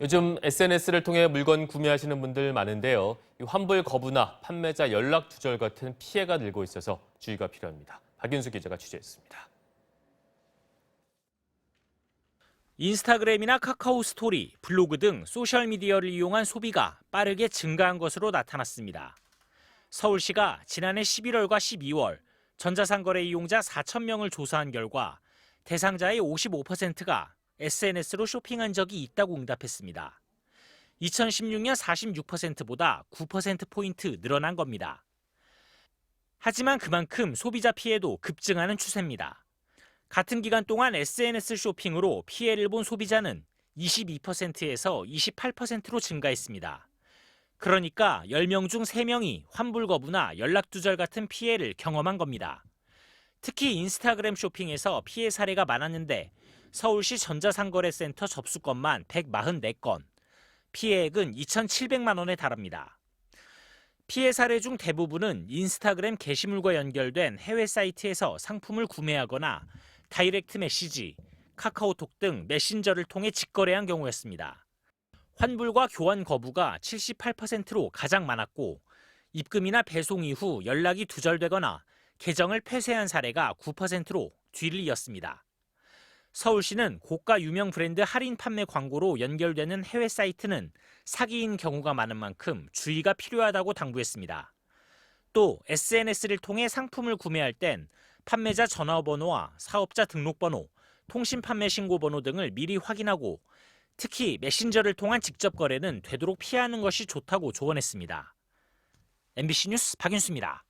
요즘 SNS를 통해 물건 구매하시는 분들 많은데요. 이 환불 거부나 판매자 연락 두절 같은 피해가 늘고 있어서 주의가 필요합니다. 박윤수 기자가 취재했습니다. 인스타그램이나 카카오 스토리, 블로그 등 소셜미디어를 이용한 소비가 빠르게 증가한 것으로 나타났습니다. 서울시가 지난해 11월과 12월 전자상거래 이용자 4천 명을 조사한 결과 대상자의 55%가 SNS로 쇼핑한 적이 있다고 응답했습니다. 2016년 46%보다 9%포인트 늘어난 겁니다. 하지만 그만큼 소비자 피해도 급증하는 추세입니다. 같은 기간 동안 SNS 쇼핑으로 피해를 본 소비자는 22%에서 28%로 증가했습니다. 그러니까 10명 중 3명이 환불 거부나 연락 두절 같은 피해를 경험한 겁니다. 특히 인스타그램 쇼핑에서 피해 사례가 많았는데 서울시 전자상거래센터 접수건만 144건, 피해액은 2,700만 원에 달합니다. 피해 사례 중 대부분은 인스타그램 게시물과 연결된 해외 사이트에서 상품을 구매하거나 다이렉트 메시지, 카카오톡 등 메신저를 통해 직거래한 경우였습니다. 환불과 교환 거부가 78%로 가장 많았고 입금이나 배송 이후 연락이 두절되거나 계정을 폐쇄한 사례가 9%로 뒤를 이었습니다. 서울시는 고가 유명 브랜드 할인 판매 광고로 연결되는 해외 사이트는 사기인 경우가 많은 만큼 주의가 필요하다고 당부했습니다. 또 SNS를 통해 상품을 구매할 땐 판매자 전화번호와 사업자 등록번호, 통신 판매 신고 번호 등을 미리 확인하고 특히 메신저를 통한 직접 거래는 되도록 피하는 것이 좋다고 조언했습니다. MBC 뉴스 박윤수입니다.